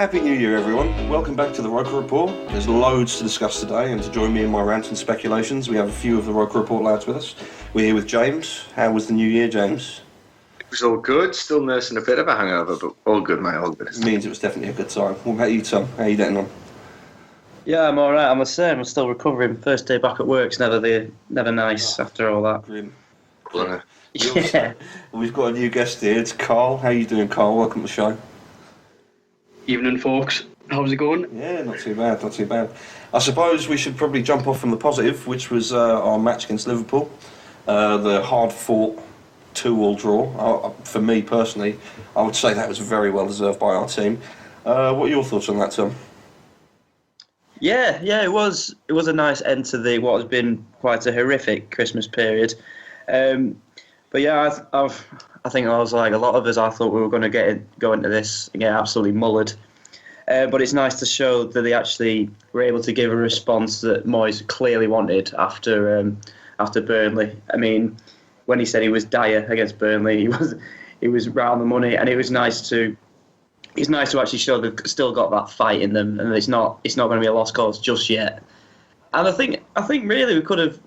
Happy New Year, everyone. Welcome back to the Roker Rapport. There's loads to discuss today, and to join me in my rants and speculations, we have a few of the Roker Rapport lads with us. We're here with James. How was the New Year, James? It was all good. Still nursing a bit of a hangover, but all good, mate. All good. It means it was definitely a good time. What about you, Tom? How are you getting on? Yeah, I'm alright. I'm the same. I'm still recovering. First day back at work's never nice after all that. Grim. Yeah. We've got a new guest here. It's Carl. How are you doing, Carl? Welcome to the show. Evening, folks. How's it going? Yeah, not too bad, not too bad. I suppose we should probably jump off from the positive, which was our match against Liverpool. The hard-fought 2-2 draw. For me, personally, I would say that was very well deserved by our team. What are your thoughts on that, Tom? Yeah, it was a nice end to what has been quite a horrific Christmas period. But yeah, I think I was like a lot of us. I thought we were going to go into this and get absolutely mullered. But it's nice to show that they actually were able to give a response that Moyes clearly wanted after Burnley. I mean, when he said he was dire against Burnley, he was round the money, and it's nice to actually show they've still got that fight in them, and it's not going to be a lost cause just yet. And I think really we could have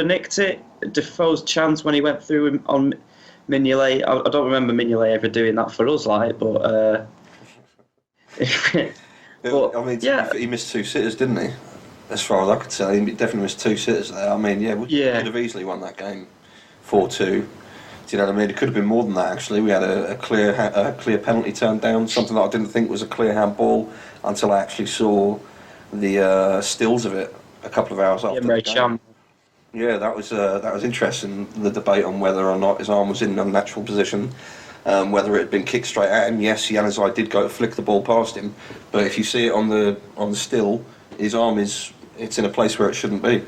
nicked it. Defoe's chance when he went through on Mignolet. I don't remember Mignolet ever doing that for us, like, but. He missed two sitters, didn't he? As far as I could tell, he definitely missed two sitters there. I mean, we could have easily won that game 4-2. Do you know what I mean? It could have been more than that, actually. We had a clear penalty turned down, something that I didn't think was a clear handball until I actually saw the stills of it a couple of hours after the game. Yeah, that was interesting, the debate on whether or not his arm was in an unnatural position, whether it had been kicked straight at him. Yes, Januzaj did go to flick the ball past him, but if you see it on the still, his arm it's in a place where it shouldn't be.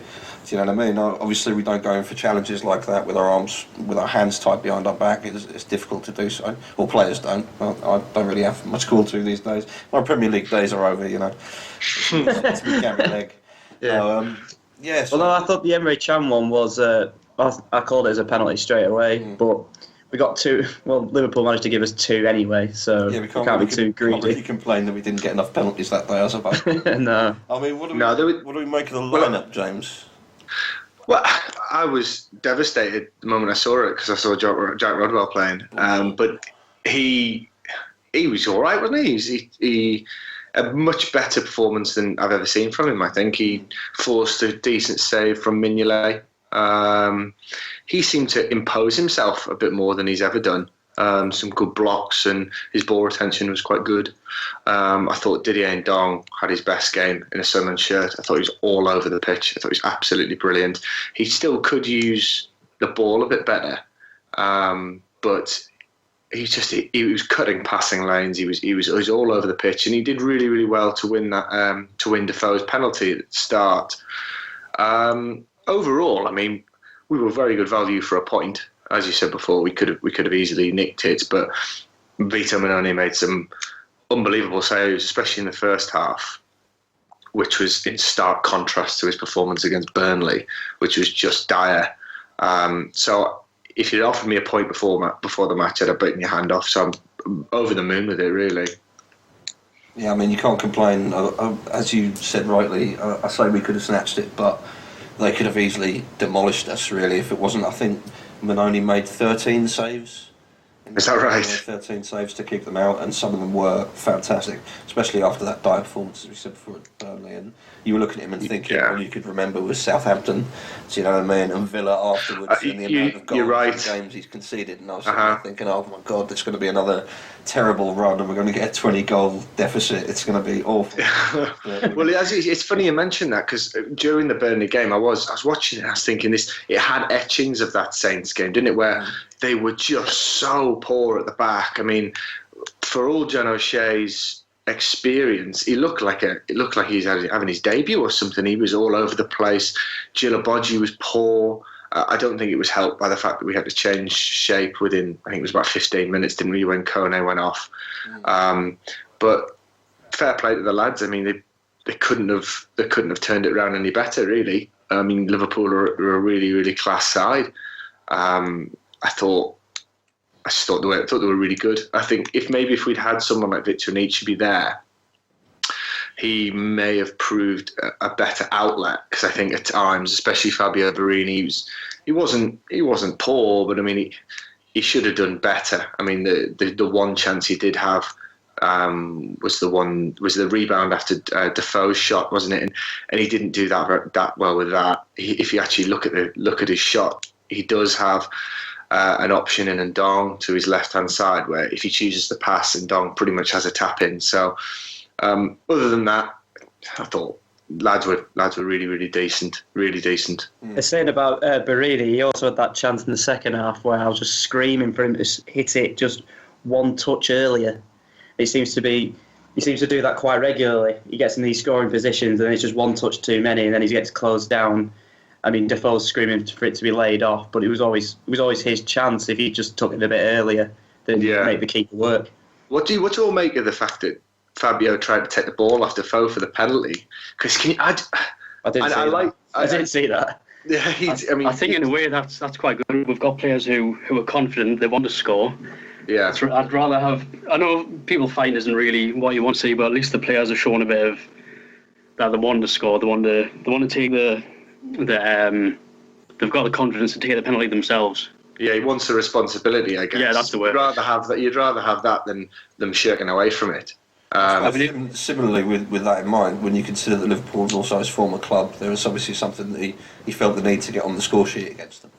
Do you know what I mean? Obviously, we don't go in for challenges like that with our hands tied behind our back. It's difficult to do so. Or players don't. I don't really have much call to these days. My Premier League days are over, you know. It's me Gary Leg. Yeah. Yes. Although I thought the Emre Can one was, I called it as a penalty straight away, but we got two. Well, Liverpool managed to give us two anyway, so we can't be too greedy. Can't really complain that we didn't get enough penalties that day, I suppose. No. I mean, what do we make of the lineup, James? Well, I was devastated the moment I saw it because I saw Jack Rodwell playing. But he was all right, wasn't he? He a much better performance than I've ever seen from him. I think he forced a decent save from Mignolet. He seemed to impose himself a bit more than he's ever done. Some good blocks, and his ball retention was quite good. I thought Didier Ndong had his best game in a Sunderland shirt. I thought he was all over the pitch. I thought he was absolutely brilliant. He still could use the ball a bit better, but he was cutting passing lanes. He was all over the pitch, and he did really, really well to win that to win Defoe's penalty at the start. Overall, I mean, we were very good value for a point. As you said before, we could have easily nicked it, but Vito Manoni made some unbelievable saves, especially in the first half, which was in stark contrast to his performance against Burnley, which was just dire. So if you'd offered me a point before the match, I'd have bitten your hand off. So I'm over the moon with it, really. Yeah, I mean, you can't complain. As you said rightly, I say we could have snatched it, but they could have easily demolished us, really, if it wasn't. I think Manoni made 13 saves. Is that right? 13 saves to keep them out, and some of them were fantastic, especially after that dire performance, as we said before, at Burnley. And you were looking at him and thinking, all you could remember was Southampton, do you know what I mean, and Villa afterwards, and the amount of goals and games he's conceded. And I was thinking, oh my God, there's going to be another terrible run, and we're going to get a 20-goal deficit. It's going to be awful. Well, it's funny you mention that, because during the Burnley game, I was watching it, and I was thinking it had etchings of that Saints game, didn't it, where they were just so poor at the back. I mean, for all John O'Shea's experience, he looked like he's having his debut or something. He was all over the place. Djilobodji was poor. I don't think it was helped by the fact that we had to change shape within, I think it was about 15 minutes, didn't we, when Kone went off. But fair play to the lads. I mean, they couldn't have turned it around any better, really. I mean, Liverpool are a really, really class side. I thought just thought they were really good. I think if we'd had someone like Victor Anichebe there, he may have proved a better outlet, because I think at times, especially Fabio Borini, he wasn't poor, but I mean he should have done better. I mean the one chance he did have was the rebound after Defoe's shot, wasn't it? And he didn't do that well with that. If you actually look at his shot, he does have an option in Ndong to his left hand side, where if he chooses to pass, Ndong pretty much has a tap in. So. Other than that, I thought lads were really, really decent, really decent. They're saying about Barini, he also had that chance in the second half where I was just screaming for him to hit it just one touch earlier. He seems to do that quite regularly. He gets in these scoring positions and it's just one touch too many, and then he gets closed down. I mean, Defoe's screaming for it to be laid off, but it was always his chance if he just took it a bit earlier than make the keeper work. What do you all make of the fact that Fabio tried to take the ball off Defoe for the penalty? Because I didn't see that. Yeah, I think in a way that's quite good. We've got players who are confident, they want to score. Yeah, I'd rather have. I know people fighting isn't really what you want to see, but at least the players are showing a bit of that they want to score. They want to take they've got the confidence to take the penalty themselves. Yeah, he wants the responsibility, I guess. Yeah, that's the word. You'd rather have that than them shirking away from it. Similarly, with that in mind, when you consider that Liverpool was also his former club, there was obviously something that he felt the need to get on the score sheet against them.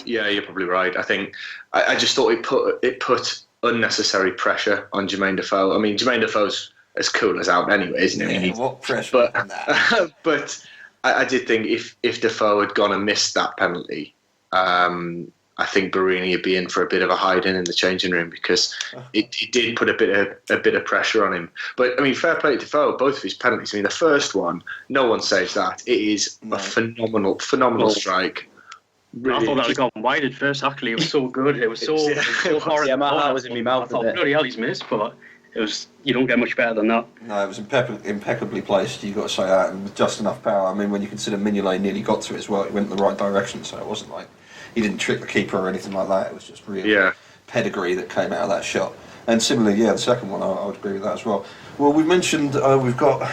Yeah, you're probably right. I think I just thought it put unnecessary pressure on Jermaine Defoe. I mean, Jermaine Defoe's as cool as out anyway, isn't he? Yeah, what pressure? But I did think if Defoe had gone and missed that penalty, I think Borini would be in for a bit of a hiding in the changing room, because it did put a bit of pressure on him. But I mean, fair play to Defoe, both of his penalties. I mean, the first one, no one saves that. It is a phenomenal strike. Really, I thought that had gone wide at first. Actually, it was so good. It was so horrible. Yeah, my heart was in my mouth. I thought, bloody hell, he's missed, but it was. You don't get much better than that. No, it was impeccably placed. You've got to say that, and with just enough power. I mean, when you consider Mignolet nearly got to it as well, it went in the right direction. So it wasn't like he didn't trick the keeper or anything like that. It was just real pedigree that came out of that shot. And similarly, the second one, I would agree with that as well. Well, we mentioned we've got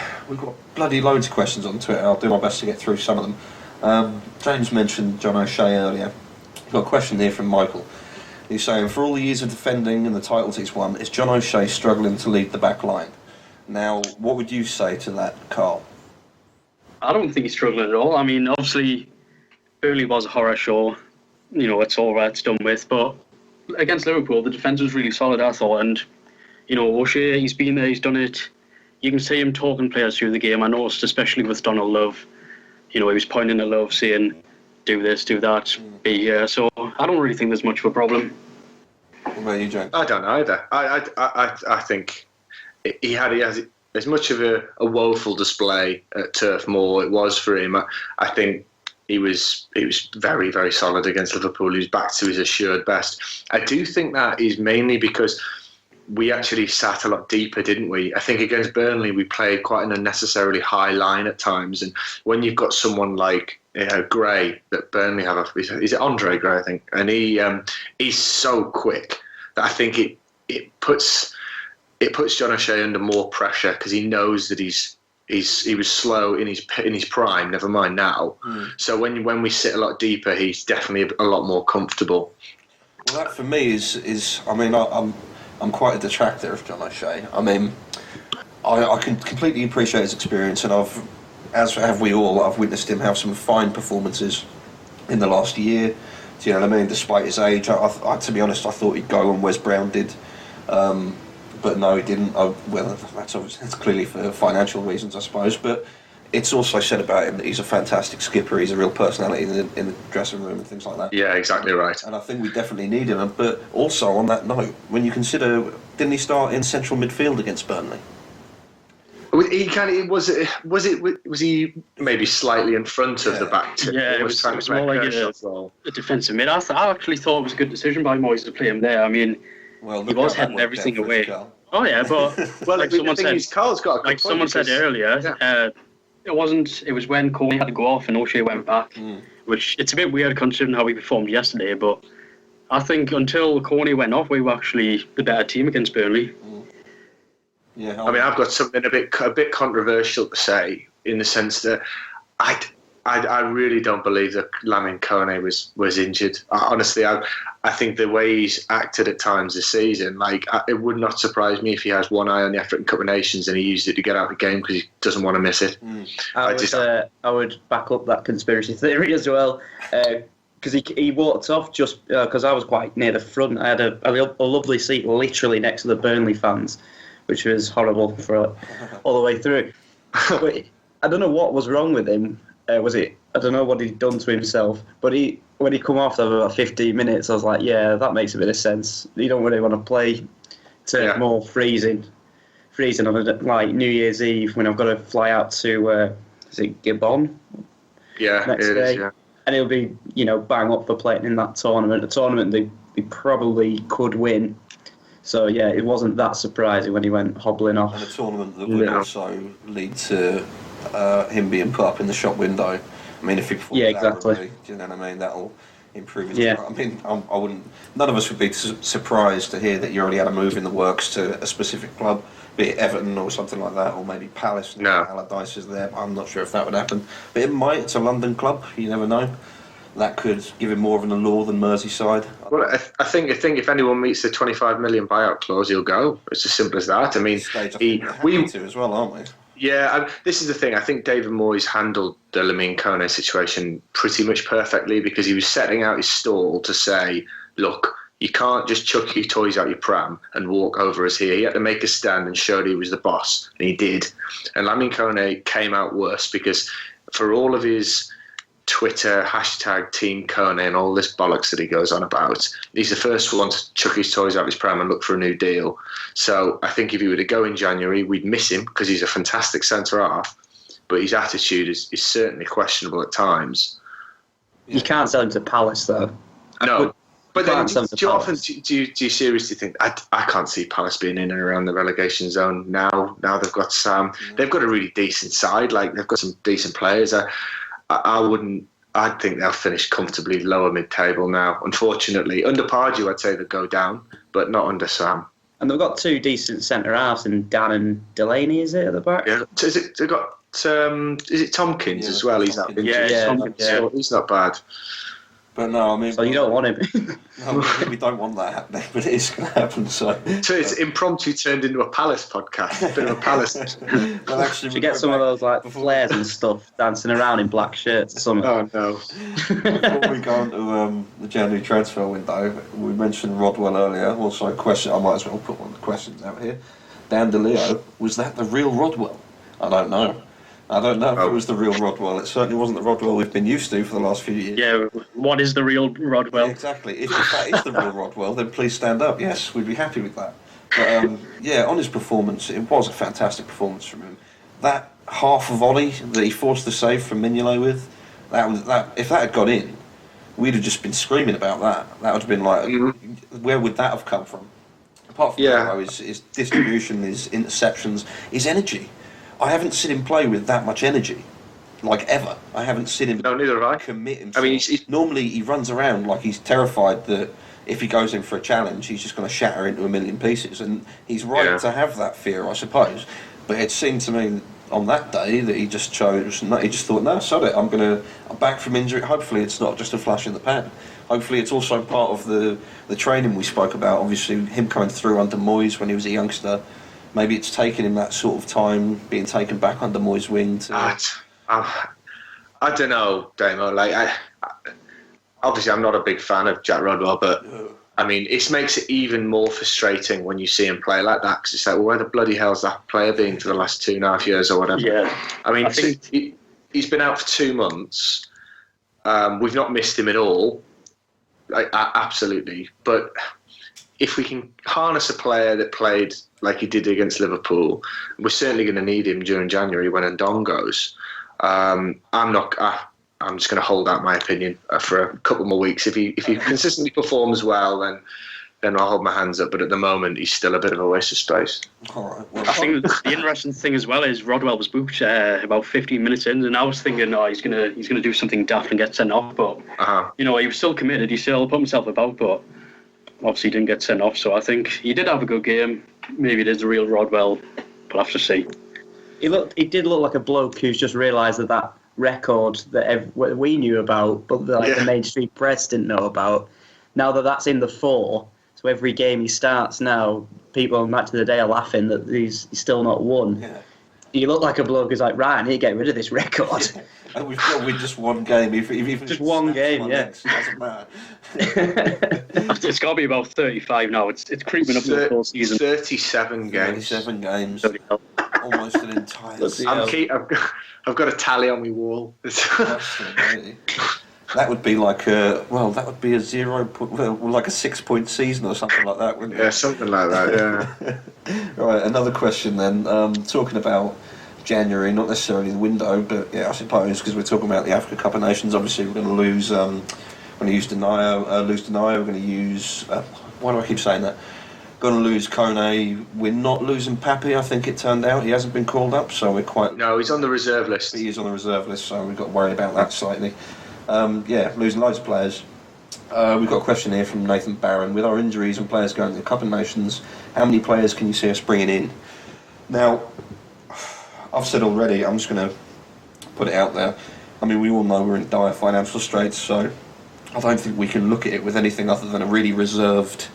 bloody loads of questions on Twitter. I'll do my best to get through some of them. James mentioned John O'Shea earlier. We've got a question here from Michael. He's saying, for all the years of defending and the titles he's won, is John O'Shea struggling to lead the back line? Now, what would you say to that, Carl? I don't think he's struggling at all. I mean, obviously, Burnley was a horror show. You know, it's all right, it's done with. But against Liverpool, the defence was really solid, I thought. And, you know, O'Shea, he's been there, he's done it. You can see him talking players through the game. I noticed, especially with Donald Love, you know, he was pointing at Love, saying, do this, do that, be here. So I don't really think there's much of a problem. What about you, James? I don't know either. I think he has as much of a woeful display at Turf Moor it was for him. I think he was very, very solid against Liverpool. He was back to his assured best. I do think that is mainly because we actually sat a lot deeper, didn't we? I think against Burnley we played quite an unnecessarily high line at times, and when you've got someone like Gray that Burnley have, is it Andre Gray, I think, and he's so quick that I think it puts John O'Shea under more pressure, because he knows that he was slow in his prime. Never mind now. So when we sit a lot deeper, he's definitely a lot more comfortable. Well, that for me is I mean, I'm quite a detractor of John O'Shea. I mean, I can completely appreciate his experience, and as have we all, I've witnessed him have some fine performances in the last year. Do you know what I mean? Despite his age, to be honest, I thought he'd go when Wes Brown did, but no, he didn't. Well, that's clearly for financial reasons, I suppose. But it's also said about him that he's a fantastic skipper. He's a real personality in the dressing room and things like that. Yeah, exactly right. And I think we definitely need him. But also on that note, when you consider, didn't he start in central midfield against Burnley? Was he maybe slightly in front of the back? Yeah, it was more like a defensive mid. I actually thought it was a good decision by Moyes to play him there. I mean, he was heading everything away. Oh yeah, but like someone said earlier, it was when Corey had to go off and O'Shea went back, which it's a bit weird considering how he performed yesterday. But I think until Corney went off, we were actually the better team against Burnley. Yeah, I mean, I've got something a bit controversial to say in the sense that I really don't believe that Lamine Kone was injured. Honestly, I think the way he's acted at times this season, it would not surprise me if he has one eye on the African Cup of Nations and he used it to get out of the game because he doesn't want to miss it. I would back up that conspiracy theory as well. Because he walked off just because I was quite near the front. I had a lovely seat literally next to the Burnley fans, which was horrible for all the way through. But I don't know what was wrong with him. I don't know what he'd done to himself. But when he come off after about 15 minutes, I was like, yeah, that makes a bit of sense. You don't really want to play more freezing on New Year's Eve when I've got to fly out to is it Gabon? Yeah, next it day. is. Yeah. And he'll be, bang up for playing in that tournament. A tournament they probably could win. So, yeah, it wasn't that surprising when he went hobbling off. And a tournament that would also lead to him being put up in the shop window. I mean, if he performs admirably, do you know what I mean? That'll improve his I mean, I wouldn't. None of us would be surprised to hear that you already had a move in the works to a specific club, be it Everton or something like that, or maybe Palace. No. Allardyce is there. I'm not sure if that would happen, but it might. It's a London club. You never know. That could give him more of an allure than Merseyside. Well, I think if anyone meets the 25 million buyout clause, he'll go. It's as simple as that. I mean, we to as well, aren't we? Yeah, this is the thing. I think David Moyes handled the Lamine Kone situation pretty much perfectly because he was setting out his stall to say, look, you can't just chuck your toys out your pram and walk over us here. He had to make a stand and show that he was the boss, and he did. And Lamine Kone came out worse because for all of his Twitter, hashtag Team Kone and all this bollocks that he goes on about, he's the first one to chuck his toys out his pram and look for a new deal. So I think if he were to go in January, we'd miss him because he's a fantastic centre-half, but his attitude is certainly questionable at times. You can't sell him to Palace, though. No. But then, do you seriously think I can't see Palace being in and around the relegation zone now? Now they've got Sam. They've got a really decent side. They've got some decent players. I'd think they'll finish comfortably lower mid-table now. Unfortunately, under Pardew, I'd say they'll go down, but not under Sam. And they've got two decent centre halves in Dan and Delaney, is it, at the back? Yeah. Is it Tompkins as well? He's not. Yeah. He's not bad. But no, I mean... So you don't want him? No, we don't want that happening, but it is going to happen, so it's impromptu turned into a Palace podcast. A bit of a Palace... Well, actually... Should get some of those, flares and stuff, dancing around in black shirts or something. Oh, no. Before we go on to the January transfer window, we mentioned Rodwell earlier. Also, a question, I might as well put one of the questions out here. Dan DeLeo, was that the real Rodwell? I don't know. I don't know if it was the real Rodwell. It certainly wasn't the Rodwell we've been used to for the last few years. Yeah, what is the real Rodwell? Yeah, exactly. If that is the real Rodwell, then please stand up. Yes, we'd be happy with that. But on his performance, it was a fantastic performance from him. That half volley that he forced the save from Mignolet with, if that had got in, we'd have just been screaming about that. That would have been where would that have come from? Apart from his distribution, his interceptions, his energy. I haven't seen him play with that much energy, ever. I haven't seen him commit himself. I mean, normally he runs around like he's terrified that if he goes in for a challenge, he's just going to shatter into a million pieces. And he's right to have that fear, I suppose. But it seemed to me on that day that he just thought, no, sod it, I'm back from injury. Hopefully it's not just a flash in the pan. Hopefully it's also part of the training we spoke about. Obviously, him coming through under Moyes when he was a youngster. Maybe it's taken him that sort of time, being taken back under Moyes' wing. I don't know, Damo. Obviously, I'm not a big fan of Jack Rodwell, but I mean, it makes it even more frustrating when you see him play like that because it's like, well, where the bloody hell's that player been for the last 2.5 years or whatever? Yeah. I mean, he's been out for 2 months. We've not missed him at all. Absolutely, but if we can harness a player that played like he did against Liverpool, we're certainly going to need him during January when Ndong goes. I'm just going to hold out my opinion for a couple more weeks. If he consistently performs well, then I'll hold my hands up. But at the moment, he's still a bit of a waste of space. All right. Well, I think the interesting thing as well is Rodwell was booked about 15 minutes in, and I was thinking, he's gonna do something daft and get sent off. But he was still committed. He still put himself about. But obviously didn't get sent off. So I think he did have a good game. Maybe it is the real Rodwell. We'll have to see. He did look like a bloke who's just realised that record that we knew about, but the mainstream press didn't know about. Now that's in the 4, so every game he starts now, people on Match of the Day are laughing that he's still not won. Yeah. He looked like a bloke who's like, right, I need to get rid of this record. And we've got to win just one game. If just one game, yeah. It doesn't matter. It's got to be about 35 now. It's creeping up to the full season. 37 games. 37 games. Almost an entire season. I've got a tally on my wall. That would be like a 6-point season or something like that, wouldn't it? Yeah, something like that. Yeah. Right, another question then. Talking about January, not necessarily the window, but I suppose because we're talking about the Africa Cup of Nations. Obviously, we're going to lose. We're going to use Denayer. We're going to use. Why do I keep saying that? Going to lose Kone. We're not losing Pappy. I think it turned out he hasn't been called up, so we're quite. No, he's on the reserve list. He is on the reserve list, so we've got to worry about that slightly. Losing loads of players. We've got a question here from Nathan Barron. With our injuries and players going to the Cup of Nations, how many players can you see us bringing in? Now, I've said already, I'm just going to put it out there. I mean, we all know we're in dire financial straits, so I don't think we can look at it with anything other than a really reserved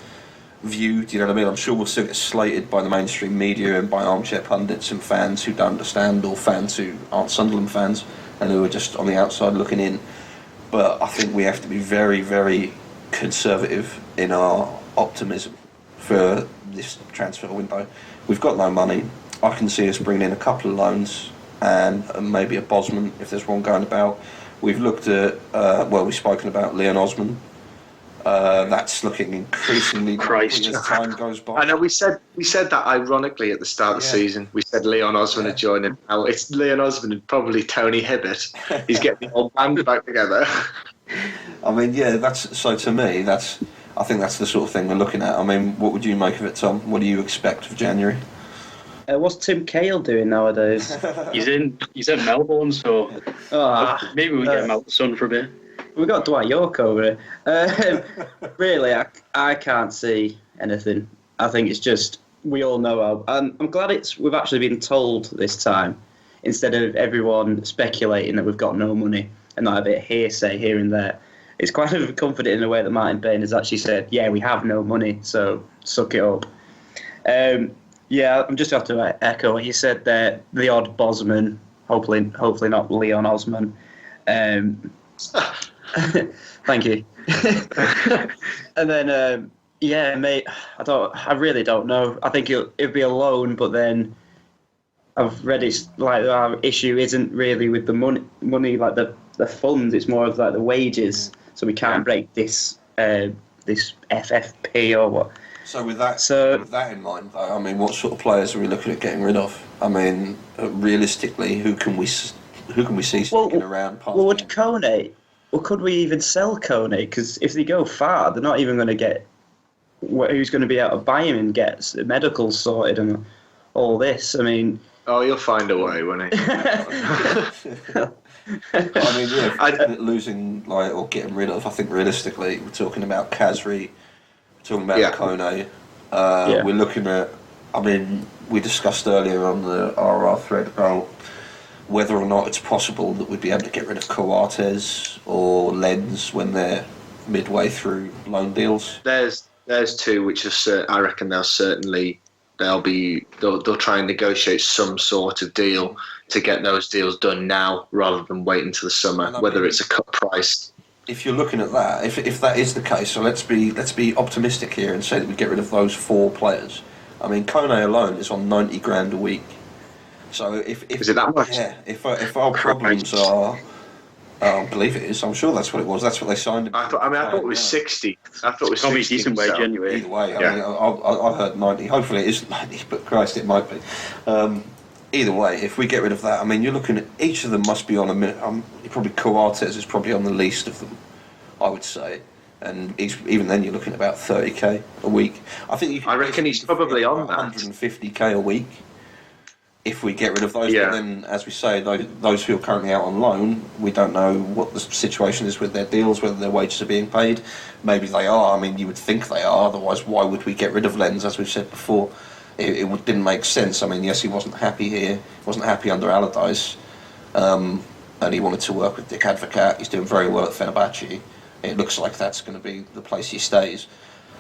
view. Do you know what I mean? I'm sure we'll still get slated by the mainstream media and by armchair pundits and fans who don't understand, or fans who aren't Sunderland fans and who are just on the outside looking in. But I think we have to be very, very conservative in our optimism for this transfer window. We've got no money. I can see us bringing in a couple of loans and maybe a Bosman if there's one going about. We've looked at, we've spoken about Leon Osman. That's looking increasingly likely as time goes by. I know we said that ironically at the start of the season. We said Leon Osman had joined him. Now it's Leon Osman and probably Tony Hibbert. He's getting the old band back together. I mean, so to me, I think that's the sort of thing we're looking at. I mean, what would you make of it, Tom? What do you expect for January? What's Tim Cahill doing nowadays? He's in Melbourne, so maybe we get him out the sun for a bit. We've got Dwight York over here. Really, I can't see anything. I think it's just, we all know how. And I'm glad we've actually been told this time, instead of everyone speculating that we've got no money and not a bit of hearsay here and there. It's quite comforting in a way that Martin Bain has actually said, we have no money, so suck it up. I'm just going to have to echo what you said there. The odd Bosman, hopefully not Leon Osman. Thank you. And then, mate, I really don't know. I think it'd be a loan, but then I've read it's like our issue isn't really with the money like the funds. It's more of like the wages. So we can't break this FFP or what. So with that in mind, though, I mean, what sort of players are we looking at getting rid of? I mean, realistically, who can we see sticking around? Would Kone? Well, could we even sell Kone? Because if they go far, they're not even going to get who's going to be able to buy him and get medicals sorted and all this. I mean, you'll find a way, won't he? I mean, losing or getting rid of. I think realistically, we're talking about Kazri. Talking about Kone, we're looking at. I mean, we discussed earlier on the RR thread about whether or not it's possible that we'd be able to get rid of Coates or Lens when they're midway through loan deals. There's two which are I reckon they'll try and negotiate some sort of deal to get those deals done now rather than wait until the summer. Whether it's a cut price. If you're looking at that, if that is the case, so let's be optimistic here and say that we get rid of those 4 players. I mean, Kone alone is on 90 grand a week. So if is it that much? Yeah. If our problems are, I believe it is. I'm sure that's what it was. That's what they signed him. I thought it was 60. I thought it was probably 60. Decent wage anyway. Either way, I mean, I heard 90. Hopefully it is 90, but Christ, it might be. Either way, if we get rid of that, I mean, you're looking at each of them must be on a minute. Probably Coates is probably on the least of them, I would say, and even then you're looking at about 30k a week. I reckon he's probably on that 150k a week. if we get rid of those, but then, as we say, those who are currently out on loan, we don't know what the situation is with their deals, whether their wages are being paid. Maybe they are. I mean, you would think they are. Otherwise, why would we get rid of Lenz? As we've said before, it didn't make sense. I mean, yes, he wasn't happy here. He wasn't happy under Allardyce, and he wanted to work with Dick Advocat. He's doing very well at Fenerbahce. It looks like that's going to be the place he stays.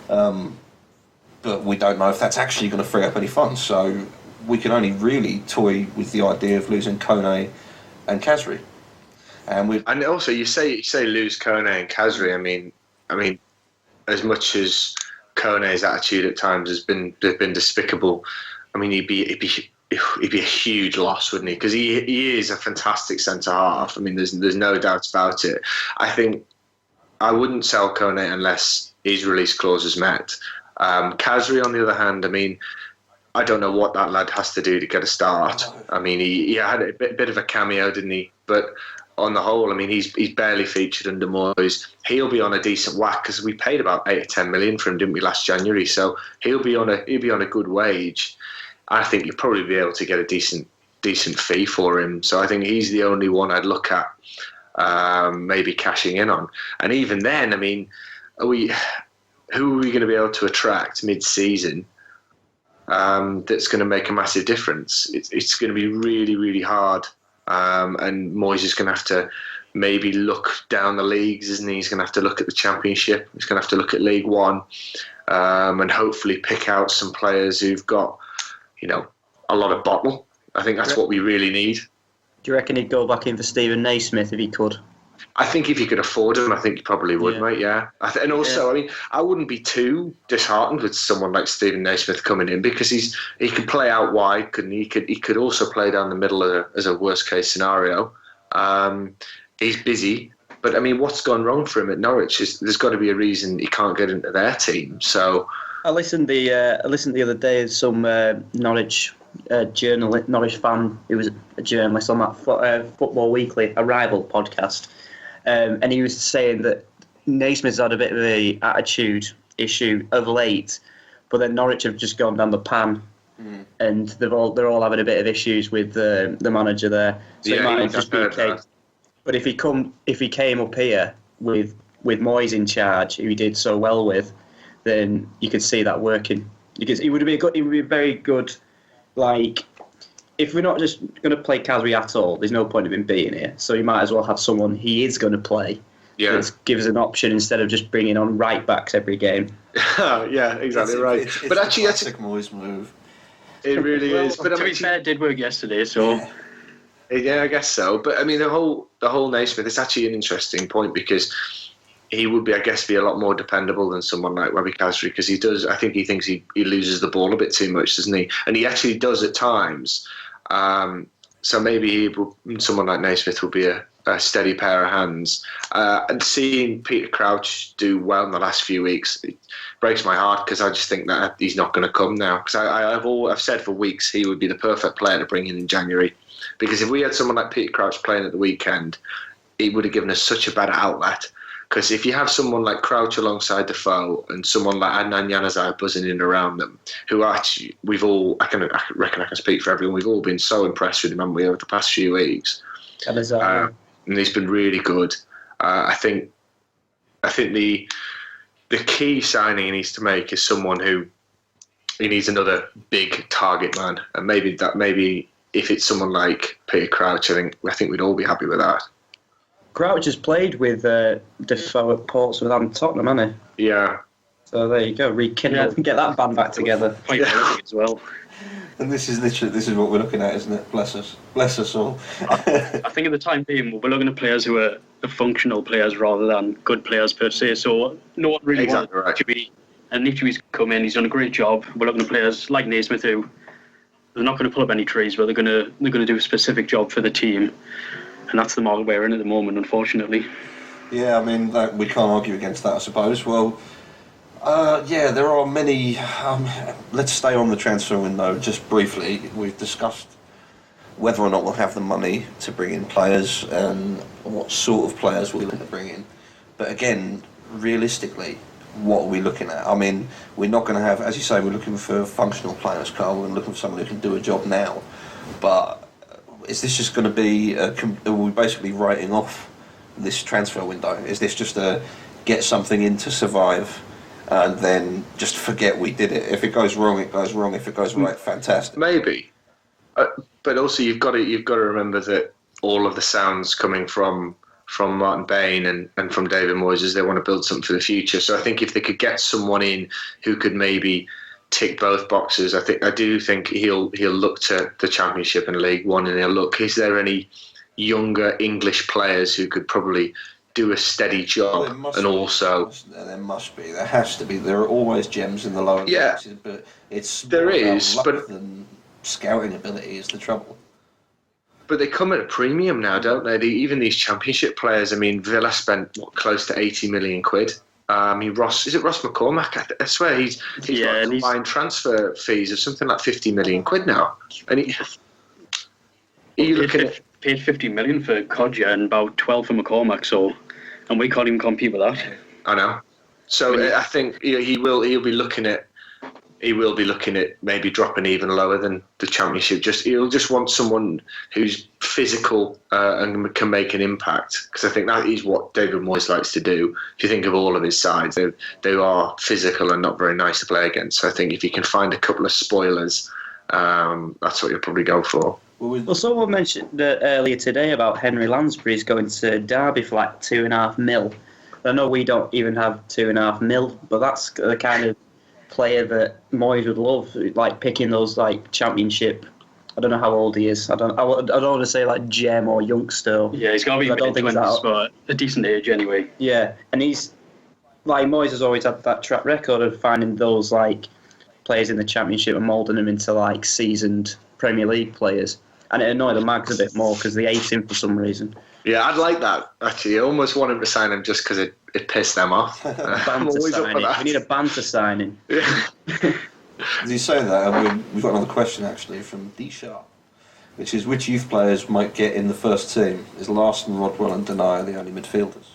But we don't know if that's actually going to free up any funds. So we can only really toy with the idea of losing Kone and Kazri. And also, you say lose Kone and Kazri. I mean, as much as Kone's attitude at times has been despicable, I mean, he'd be a huge loss, wouldn't he? Because he is a fantastic centre half. I mean, there's no doubt about it. I think I wouldn't sell Kone unless his release clause is met. Kazri, on the other hand, I mean, I don't know what that lad has to do to get a start. I mean, he had a bit of a cameo, didn't he? But on the whole, I mean, he's barely featured under Moyes. He'll be on a decent whack because we paid about 8 or 10 million for him, didn't we, last January? So he'll be on a good wage. I think you'll probably be able to get a decent fee for him. So I think he's the only one I'd look at maybe cashing in on. And even then, I mean, who are we going to be able to attract mid-season that's going to make a massive difference? It's going to be really, really hard. And Moyes is going to have to maybe look down the leagues, isn't he? He's going to have to look at the Championship. He's going to have to look at League One, and hopefully pick out some players who've got, a lot of bottle. I think that's what we really need. Do you reckon he'd go back in for Stephen Naismith if he could? I think if you could afford him, I think you probably would, mate. Yeah, and also, I mean, I wouldn't be too disheartened with someone like Stephen Naismith coming in because he could play out wide, couldn't he? He could also play down the middle as a worst case scenario. He's busy, but I mean, what's gone wrong for him at Norwich? There's got to be a reason he can't get into their team. So I listened the other day to some Norwich Norwich fan who was a journalist on that Football Weekly, a rival podcast. And he was saying that Naismith's had a bit of a attitude issue of late, but then Norwich have just gone down the pan, and they're all having a bit of issues with the manager there. So it might just be a case. But if he came up here with Moyes in charge, who he did so well with, then you could see that working. Because he would be a very good, like, if we're not just going to play Kazri at all, there's no point of him being here. So you might as well have someone he is going to play. Yeah. Give us an option instead of just bringing on right backs every game. Yeah, exactly right. It's actually, that's a Moyes move. It really is. But to be fair, it did work yesterday, so. Yeah, I guess so. But I mean, the whole Naismith, it's actually an interesting point because he would be a lot more dependable than someone like Wahbi Kazri because I think he thinks he loses the ball a bit too much, doesn't he? And he actually does at times. So maybe someone like Naismith will be a steady pair of hands. And seeing Peter Crouch do well in the last few weeks, it breaks my heart because I just think that he's not going to come now. Because I've said for weeks he would be the perfect player to bring in January. Because if we had someone like Peter Crouch playing at the weekend, he would have given us such a bad outlet. Because if you have someone like Crouch alongside Defoe and someone like Adnan Januzaj buzzing in around them, who actually I reckon I can speak for everyone, we've all been so impressed with him, haven't we, over the past few weeks. And he's been really good. I think the key signing he needs to make is someone who he needs another big target man, and maybe if it's someone like Peter Crouch, I think we'd all be happy with that. Crouch has played with Defoe at Portsmouth and Tottenham, hasn't he? Yeah. So there you go, rekindle and get that band back together. As well. And this is what we're looking at, isn't it? Bless us all. I think at the time being, we're looking at players who are the functional players rather than good players per se. So no one really wants to be. And Nichui's come in, he's done a great job. We're looking at players like Naismith who they're not going to pull up any trees, but they're going to do a specific job for the team. And that's the market we're in at the moment, unfortunately. Yeah, I mean, we can't argue against that, I suppose. Well, there are many. Let's stay on the transfer window just briefly. We've discussed whether or not we'll have the money to bring in players and what sort of players we're looking to bring in. But again, realistically, what are we looking at? I mean, we're not going to have, as you say, we're looking for functional players, Carl, and looking for someone who can do a job now. But is this just going to be? Are we basically writing off this transfer window? Is this just a get something in to survive, and then just forget we did it? If it goes wrong, it goes wrong. If it goes right, fantastic. Maybe, but also you've got to remember that all of the sounds coming from Martin Bain and from David Moyes is they want to build something for the future. So I think if they could get someone in who could maybe tick both boxes, I do think he'll look to the Championship and League One, and he'll look, is there any younger English players who could probably do a steady job? And also there has to be. There are always gems in the lower places, but than scouting ability is the trouble. But they come at a premium now, don't they? Even these Championship players. I mean, Villa spent close to 80 million quid. Is it Ross McCormack? I swear he's got combined transfer fees of something like 50 million quid now. And paid 50 million for Kodja and about 12 for McCormack. And we can't even compete with that. I know. So I think he'll be looking at maybe dropping even lower than the Championship. He'll just want someone who's physical and can make an impact, because I think that is what David Moyes likes to do. If you think of all of his sides, they are physical and not very nice to play against. So I think if you can find a couple of spoilers, that's what you'll probably go for. Well, someone mentioned earlier today about Henry Lansbury's going to Derby for like $2.5 million. I know we don't even have $2.5 million, but that's the kind of player that Moyes would love, like picking those like Championship. I don't know how old he is. I don't want to say like gem or youngster. Yeah, he's got to be mid-20s, but a decent age anyway. Yeah, and he's like, Moyes has always had that track record of finding those like players in the Championship and moulding them into like seasoned Premier League players. And it annoyed the Mags a bit more because they hate him for some reason. Yeah, I'd like that, actually. I almost want him to sign him just because it pissed them off. I'm always up for that. We need a banter signing. Yeah. As you say that, we've got another question, actually, from D Sharp, which is, which youth players might get in the first team? Is Larson, Rodwell and Denier the only midfielders?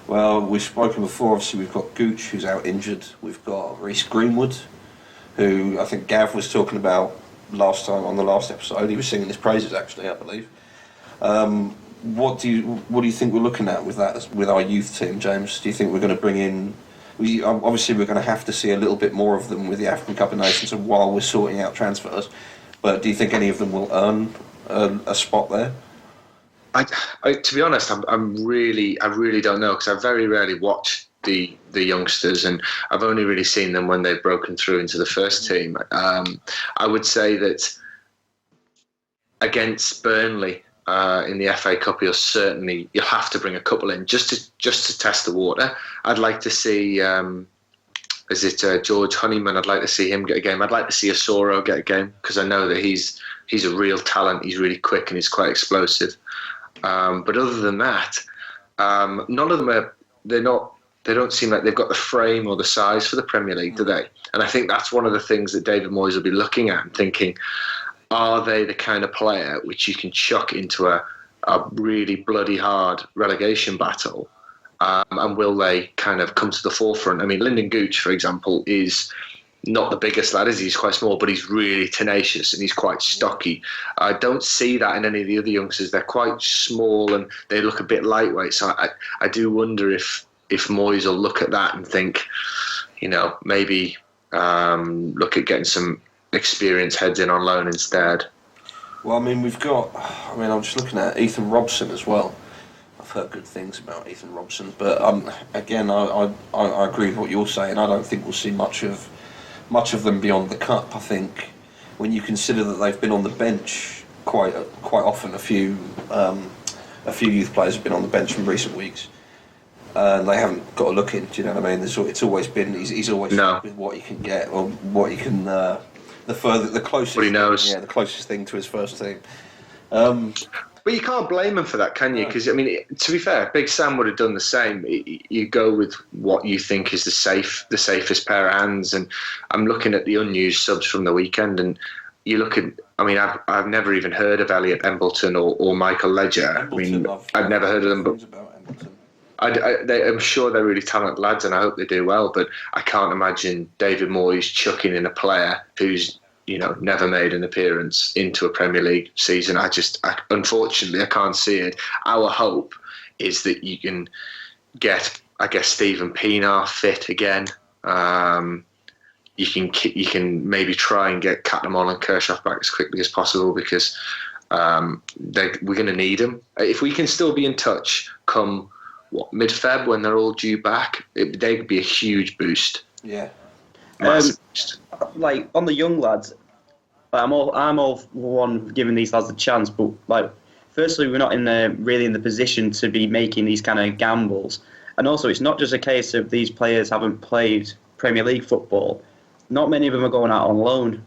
Well, we've spoken before. Obviously, we've got Gooch, who's out injured. We've got Reece Greenwood, who I think Gav was talking about last time on the last episode. He was singing his praises, actually, I believe. What do you think we're looking at with that, with our youth team, James? Do you think we're going to bring in? Obviously, we're going to have to see a little bit more of them with the African Cup of Nations, and while we're sorting out transfers. But do you think any of them will earn a spot there? To be honest, I really don't know, because I very rarely watch the youngsters, and I've only really seen them when they've broken through into the first team. I would say that against Burnley in the FA Cup, you'll have to bring a couple in just to test the water. I'd like to see George Honeyman. I'd like to see him get a game. I'd like to see Osoro get a game, because I know that he's a real talent. He's really quick and he's quite explosive. But other than that, none of them they don't seem like they've got the frame or the size for the Premier League, do they? And I think that's one of the things that David Moyes will be looking at and thinking, are they the kind of player which you can chuck into a really bloody hard relegation battle? And will they kind of come to the forefront? I mean, Lyndon Gooch, for example, is not the biggest lad, is he? He's quite small, but he's really tenacious and he's quite stocky. I don't see that in any of the other youngsters. They're quite small and they look a bit lightweight. So I do wonder if Moyes will look at that and think, maybe look at getting some experienced heads in on loan instead. Well, I mean, I'm just looking at Ethan Robson as well. I've heard good things about Ethan Robson, but again, I agree with what you're saying. I don't think we'll see much of them beyond the cup. I think when you consider that they've been on the bench quite often, a few youth players have been on the bench in recent weeks. They haven't got a look in. Do you know what I mean? It's always been he's always with what he can get or what he can the closest. What he knows. The closest thing to his first team. But you can't blame him for that, can you? Because I mean, to be fair, Big Sam would have done the same. You go with what you think is the safest pair of hands. And I'm looking at the unused subs from the weekend, and you look at. I mean, I've never even heard of Elliot Embleton or Michael Ledger. I've never heard of them, but. I'm sure they're really talented lads, and I hope they do well. But I can't imagine David Moyes chucking in a player who's never made an appearance into a Premier League season. Unfortunately, I can't see it. Our hope is that you can get, I guess, Stephen Pienaar fit again. You can maybe try and get Cattermole and Kirchhoff back as quickly as possible, because we're going to need them. If we can still be in touch come mid-Feb when they're all due back, they'd be a huge boost. Yeah. Massive boost. Like on the young lads, I'm all for one giving these lads a chance, but like, firstly, we're not really in the position to be making these kind of gambles, and also it's not just a case of these players haven't played Premier League football. Not many of them are going out on loan,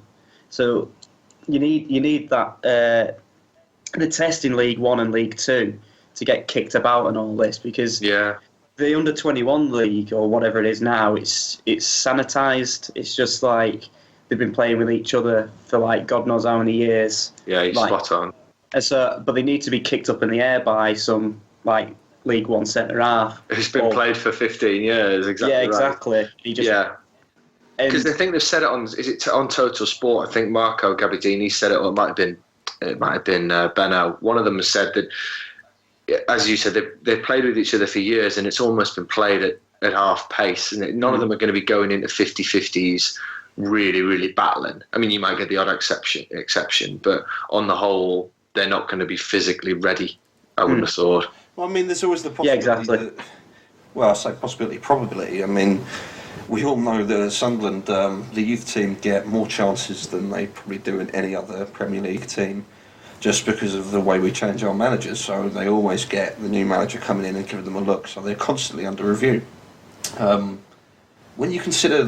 so you need that the test in League One and League Two to get kicked about and all this, because the under-21 league, or whatever it is now, it's sanitised. It's just like they've been playing with each other for like God knows how many years. Yeah, you're spot on. And so, but they need to be kicked up in the air by some like League One centre half who's been played for 15 years. Exactly. Yeah, right. exactly. Because I think they've said it on. Is it on Total Sport? I think Marco Gabbiadini said it, or it might have been Benno. One of them has said that, as you said, they've played with each other for years, and it's almost been played at half pace. And none of them are going to be going into 50-50s, really, really battling. I mean, you might get the odd exception, but on the whole, they're not going to be physically ready, I wouldn't have thought. Well, I mean, there's always the possibility. Yeah, exactly. I say possibility, probability. I mean, we all know that at Sunderland, the youth team get more chances than they probably do in any other Premier League team, just because of the way we change our managers. So they always get the new manager coming in and giving them a look. So they're constantly under review. When you consider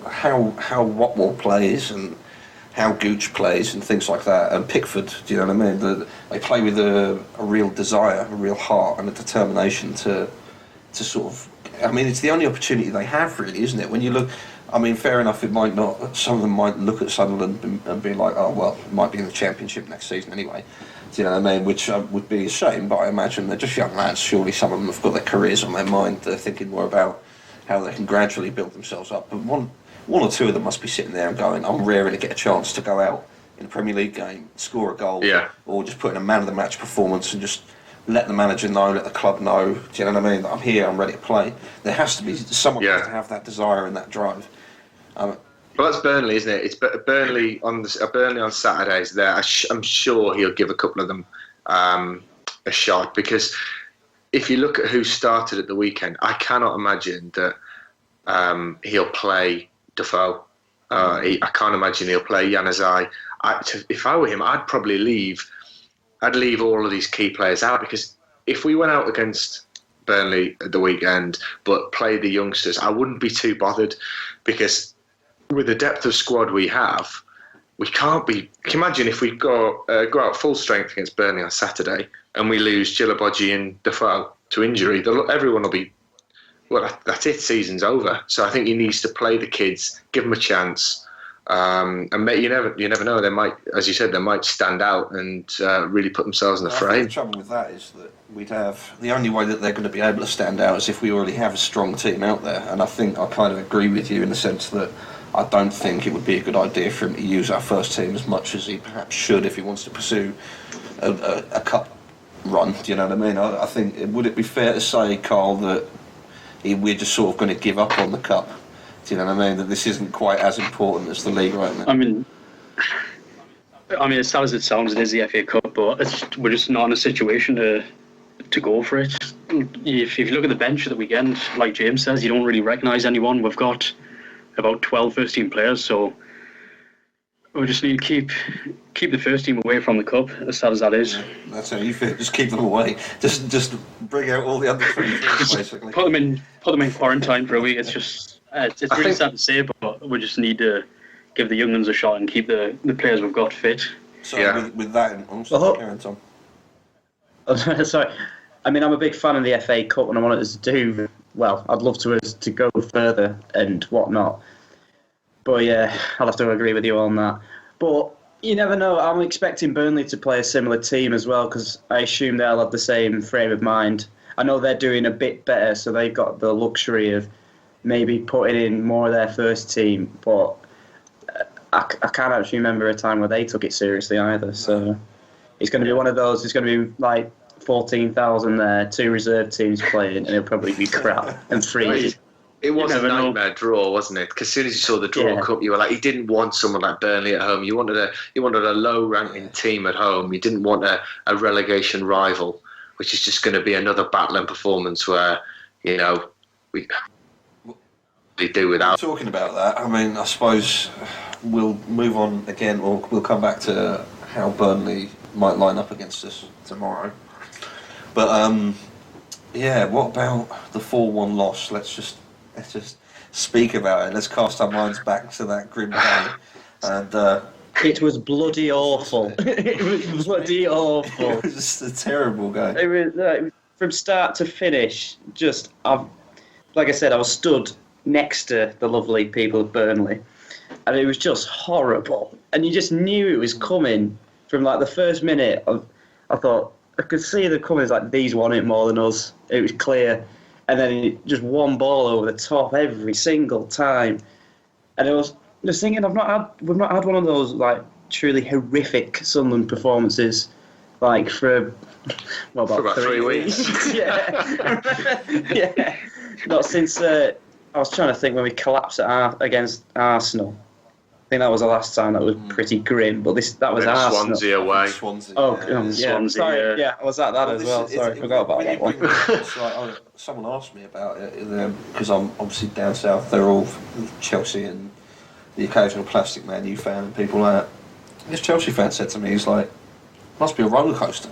how Watmore plays and how Gooch plays and things like that, and Pickford, do you know what I mean? They play with a real desire, a real heart, and a determination to sort of. I mean, it's the only opportunity they have, really, isn't it? When you look, I mean, fair enough, it might not. Some of them might look at Sunderland and be like, oh well, it might be in the Championship next season anyway. Do you know what I mean? Which would be a shame, but I imagine they're just young lads. Surely some of them have got their careers on their mind. They're thinking more about how they can gradually build themselves up. But one or two of them must be sitting there and going, I'm raring to get a chance to go out in a Premier League game, score a goal, or just put in a man-of-the-match performance and just let the manager know, let the club know, do you know what I mean? I'm here, I'm ready to play. There has to be, someone has to have that desire and that drive. Well, that's Burnley, isn't it? It's Burnley on Saturdays there. I'm sure he'll give a couple of them a shot, because if you look at who started at the weekend, I cannot imagine that he'll play Defoe. I can't imagine he'll play Januzaj. If I were him, I'd probably leave all of these key players out, because if we went out against Burnley at the weekend but played the youngsters, I wouldn't be too bothered, because with the depth of squad we have, we can't be. Can you imagine if we go out full strength against Burnley on Saturday and we lose Djilabodji and Defoe to injury? Everyone will be, well, that's it, season's over. So I think he needs to play the kids, give them a chance. And you never know. They might, as you said, they might stand out and really put themselves in the frame. The trouble with that is that we'd have the only way that they're going to be able to stand out is if we already have a strong team out there. And I think I kind of agree with you in the sense that I don't think it would be a good idea for him to use our first team as much as he perhaps should if he wants to pursue a cup run. Do you know what I mean? I think, would it be fair to say, Carl, that we're just sort of going to give up on the cup? Do you know what I mean? That this isn't quite as important as the league right now. I mean, as sad as it sounds, it is the FA Cup, but we're just not in a situation to go for it. If you look at the bench at the weekend, like James says, you don't really recognise anyone. We've got about 12 first-team players, so we just need to keep the first team away from the cup, as sad as that is. Yeah, that's how you feel. Just keep them away. Just bring out all the other 23, basically. Put them in quarantine for a week. It's just. It's really sad to say, but we just need to give the young ones a shot and keep the players we've got fit. So with that, Karen, Tom. Sorry, I mean, I'm a big fan of the FA Cup, and I wanted us to do well. I'd love to go further and whatnot, but yeah, I'll have to agree with you on that. But you never know. I'm expecting Burnley to play a similar team as well, because I assume they'll have the same frame of mind. I know they're doing a bit better, so they've got the luxury of maybe putting in more of their first team, but I can't actually remember a time where they took it seriously either. So it's going to be one of those. It's going to be like 14,000 there, 2 reserve teams playing, and it'll probably be crap and free. It was a nightmare draw, wasn't it? Because as soon as you saw the draw come, you were like, you didn't want someone like Burnley at home. You wanted a low-ranking team at home. You didn't want a relegation rival, which is just going to be another battling performance where, we do without. Talking about that, I mean, I suppose we'll move on again, or we'll come back to how Burnley might line up against us tomorrow. But what about the 4-1 loss? Let's just speak about it. Let's cast our minds back to that grim day. And it was bloody awful. It was bloody awful. It was just a terrible game. It was from start to finish. Like I said, I was stood next to the lovely people of Burnley, and it was just horrible. And you just knew it was coming from like the first minute. I thought I could see them coming. It's like these want it more than us. It was clear. And then just one ball over the top every single time. And I was just thinking, we've not had one of those like truly horrific Sunderland performances like for about 3 weeks. Yeah. Not since I was trying to think when we collapsed against Arsenal. I think that was the last time that was pretty grim, but that was Arsenal. Swansea away. Swansea. Swansea. Sorry, I was at that as well. Sorry, I forgot about that one. Someone asked me about it because I'm obviously down south. They're all Chelsea and the occasional plastic Man U fan and people like that. This Chelsea fan said to me, he's like, must be a roller coaster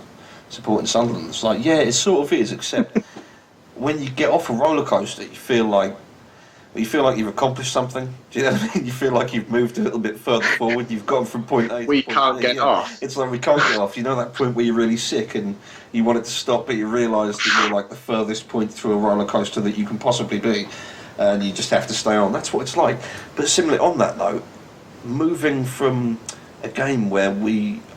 supporting Sunderland. It's like, yeah, it sort of is, except when you get off a roller coaster, you feel like you've accomplished something. Do you know what I mean? You feel like you've moved a little bit further forward. You've gone from point A to we point can't B. get off. It's like we can't get off. You know that point where you're really sick and you want it to stop, but you realise that you're like the furthest point through a roller coaster that you can possibly be, and you just have to stay on. That's what it's like. But similarly, on that note, moving from a game where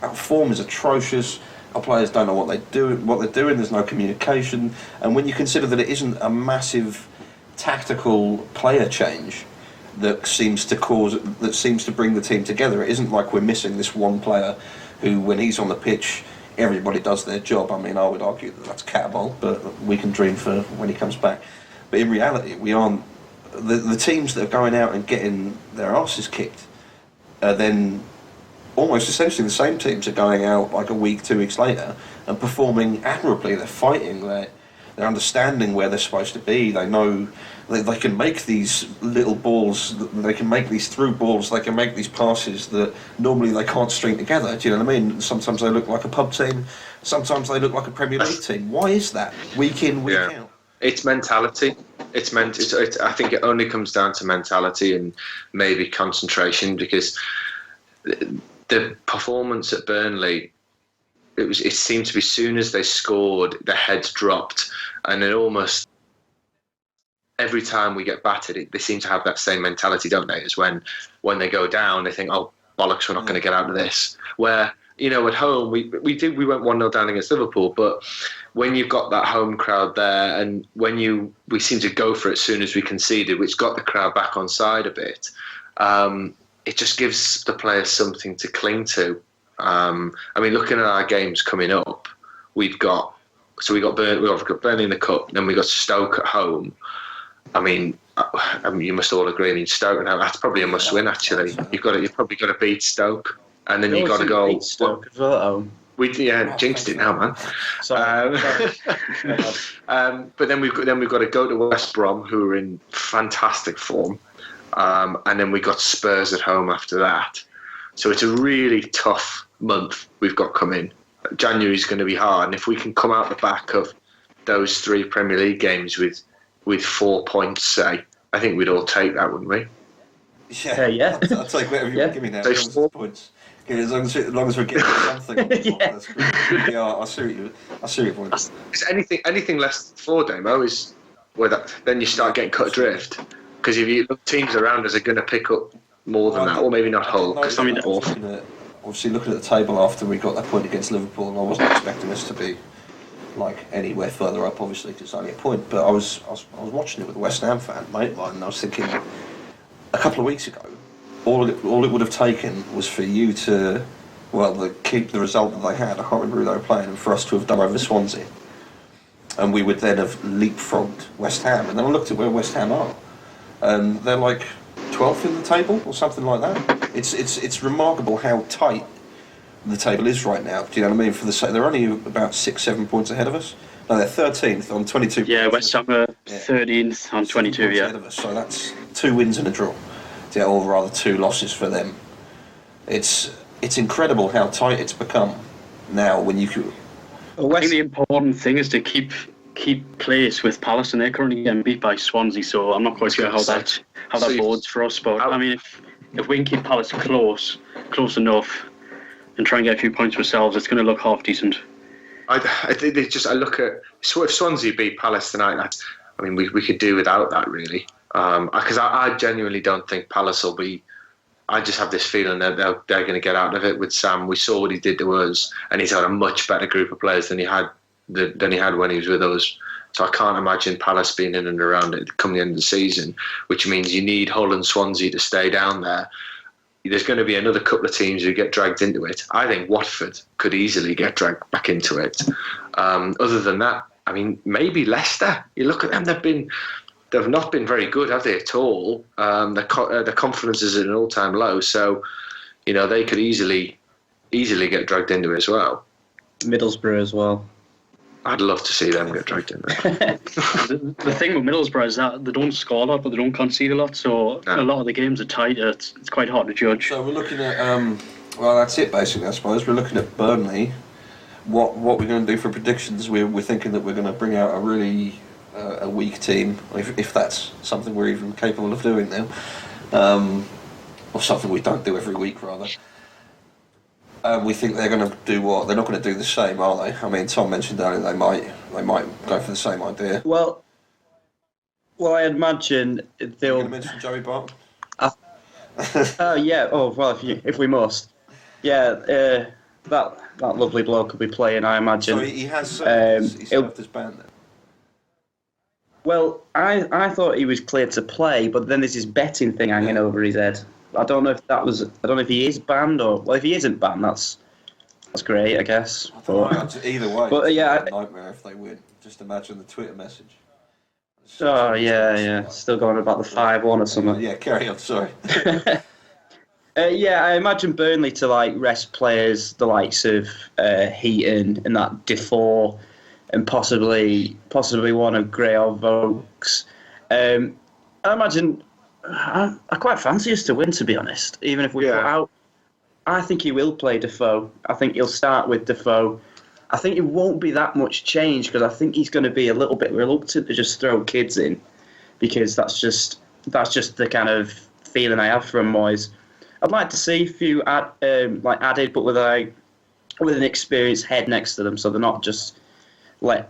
our form is atrocious, our players don't know what they're doing. There's no communication, and when you consider that it isn't a massive tactical player change that seems to bring the team together. It isn't like we're missing this one player who, when he's on the pitch, everybody does their job. I mean, I would argue that that's Catabol, but we can dream for when he comes back. But in reality, we aren't. The teams that are going out and getting their asses kicked are then almost essentially the same teams are going out like a week, 2 weeks later and performing admirably. They're fighting. They're understanding where they're supposed to be. They know they can make these little balls, they can make these through balls, they can make these passes that normally they can't string together. Do you know what I mean? Sometimes they look like a pub team, sometimes they look like a Premier League team. Why is that? Week in, week out. It's mentality. I think it only comes down to mentality and maybe concentration, because the performance at Burnley, it seemed to be soon as they scored, their heads dropped, and it almost every time we get battered, they seem to have that same mentality, don't they? As when they go down, they think, "Oh bollocks, we're not going to get out of this." Where at home we went 1-0 down against Liverpool, but when you've got that home crowd there, and when we seem to go for it as soon as we conceded, which got the crowd back on side a bit. It just gives the players something to cling to. I mean, looking at our games coming up, we've got Burnley in the cup, then we got Stoke at home. I mean, you must all agree. I mean, Stoke now, that's probably a must-win. Actually, you've probably got to beat Stoke, and then you've got to go. Beat Stoke as well at home. Jinxed it now, man. Sorry. But then we've got to go to West Brom, who are in fantastic form, and then we got Spurs at home after that. So it's a really tough month we've got coming. January's going to be hard, and if we can come out the back of those 3 Premier League games with 4 points, say, I think we'd all take that, wouldn't we? Yeah. I'll take whatever you give me now. 4 points. As long as we're getting something. That's good. Yeah, I see what you're pointing. Anything less than 4, Damo, is where then you start getting cut adrift. Because if you look, teams around us are going to pick up more than that, or maybe not Hull. Because obviously looking at the table after we got that point against Liverpool, and I wasn't expecting us to be like anywhere further up, obviously, because it's only a point. But I was watching it with a West Ham fan, mate, and I was thinking a couple of weeks ago, all it would have taken was for you to, keep the result that they had. I can't remember who they were playing, and for us to have done over Swansea, and we would then have leapfrogged West Ham. And then I looked at where West Ham are, and they're like 12th in the table or something like that. It's remarkable how tight the table is right now. Do you know what I mean? They're only about 6-7 points ahead of us. No, they're 13th on 22. Yeah, West Ham are 13th on 22. Yeah, ahead of us, so that's 2 wins and a draw. Yeah, or rather 2 losses for them. It's incredible how tight it's become now. When you could. I think the important thing is to keep pace with Palace, and they're currently getting beat by Swansea. So I'm not quite sure how that bodes for us. But I mean, if we can keep Palace close enough, and try and get a few points ourselves, it's going to look half decent. I think I look at if Swansea beat Palace tonight. We could do without that really. Because I genuinely don't think Palace will be. I just have this feeling that they're going to get out of it with Sam. We saw what he did to us, and he's had a much better group of players than he had when he was with us. So I can't imagine Palace being in and around it come the end of the season, which means you need Hull and Swansea to stay down there. There's going to be another couple of teams who get dragged into it. I think Watford could easily get dragged back into it. Other than that, I mean, maybe Leicester. You look at them; they've not been very good, have they, at all? Their confidence is at an all-time low, so they could easily get dragged into it as well. Middlesbrough as well. I'd love to see them get dragged in there. The thing with Middlesbrough is that they don't score a lot, but they don't concede a lot, so a lot of the games are tight. It's quite hard to judge. So we're looking at, that's it basically, I suppose. We're looking at Burnley. What we're going to do for predictions, we're thinking that we're going to bring out a really a weak team, if that's something we're even capable of doing now, or something we don't do every week, rather. We think they're going to do what? They're not going to do the same, are they? I mean, Tom mentioned earlier they might go for the same idea. Well, I imagine they'll. You're going to mention Joey Barton? Yeah. Oh well, if we must. Yeah. That lovely bloke could be playing, I imagine. So he has served his ban then. Well, I thought he was cleared to play, but then there's this betting thing hanging over his head. I don't know if he is banned or if he isn't banned, that's great, I guess. Either way, but yeah, it's a nightmare if they win. Just imagine the Twitter message. Oh yeah, still going about the 5-1 or something. Yeah, carry on. Sorry. Yeah, I imagine Burnley to rest players the likes of Heaton and that Defoe, and possibly one of Gray or Vokes. I imagine I quite fancy us to win, to be honest. Even if we put out, I think he will play Defoe. I think he'll start with Defoe. I think it won't be that much change because I think he's going to be a little bit reluctant to just throw kids in, because that's just the kind of feeling I have from Moyes. I'd like to see a few added, but with an experienced head next to them, so they're not just to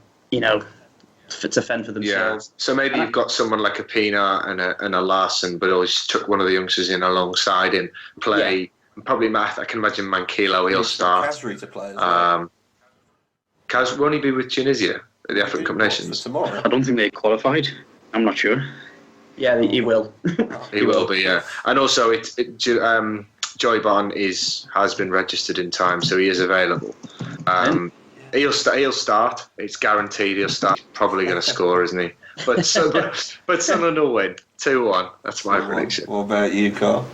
fend for themselves. Yeah. So maybe you've got someone like a Pina and a Larson, but always took one of the youngsters in alongside him, play. Yeah. Probably Matt. I can imagine Manquillo. He'll start. Kazri to play as well. Kaz, won't he be with Tunisia at the African Cup Nations tomorrow? I don't think they qualified. I'm not sure. Yeah, he will. He will be. Yeah, and also Joey Barton has been registered in time, so he is available. He'll start. It's guaranteed he'll start. Probably going to score, isn't he? But Sunderland will win 2-1. That's my prediction. What about you, Carl?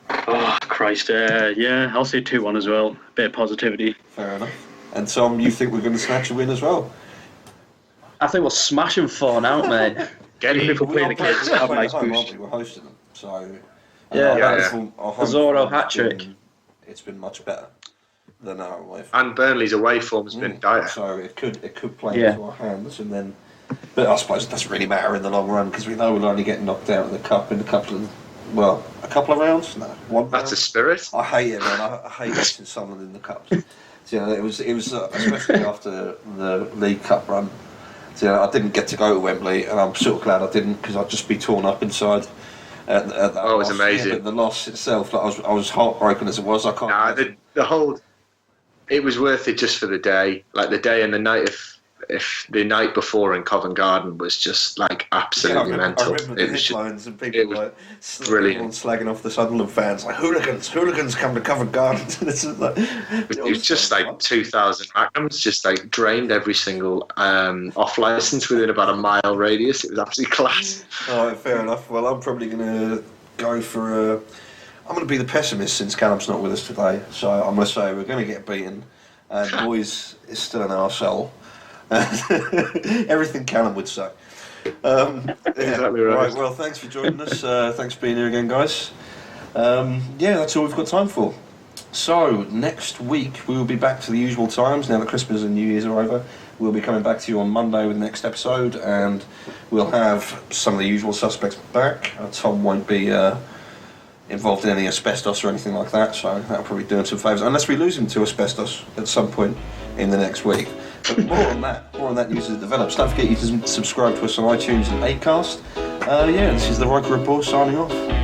Oh Christ! Yeah, I'll say 2-1 as well. A bit of positivity. Fair enough. And Tom, you think we're going to snatch a win as well? I think we'll smash them 4-0, mate. Even if we play the kids, have a nice boost. We're hosting them, so Zorro hat-trick. It's been much better than our away form. And Burnley's away form has been dire. So it could play into our hands, and then. But I suppose it doesn't really matter in the long run because we know we'll only get knocked out of the cup in a couple of rounds. No, one. That's round. A spirit. I hate it, man. I hate watching someone in the cups. So, it was especially after the League Cup run. So, I didn't get to go to Wembley, and I'm sort of glad I didn't because I'd just be torn up inside. At that it was amazing. Yeah, but the loss itself, I was heartbroken as it was. I can't. The whole. It was worth it just for the day, like the day and the night of if the night before in Covent Garden was just like absolutely mental. I remember the headlines and people like brilliant, slagging off the Sunderland fans like hooligans come to Covent Garden. It was just like 2,000 magnums, just like drained every single off license within about a mile radius. It was absolutely class. All right, fair enough. Well, I'm probably going to go for I'm going to be the pessimist since Callum's not with us today. So I'm going to say we're going to get beaten. And Moyes is still an arsehole. Everything Callum would say. Exactly right. Well, thanks for joining us. Thanks for being here again, guys. That's all we've got time for. So, next week we will be back to the usual times. Now that Christmas and New Year's are over, we'll be coming back to you on Monday with the next episode, and we'll have some of the usual suspects back. Tom won't be involved in any asbestos or anything like that, so that'll probably do him some favours, unless we lose him to asbestos at some point in the next week. But more on that news as it develops. Don't forget you can subscribe to us on iTunes and Acast. This is the Roker Rapport signing off.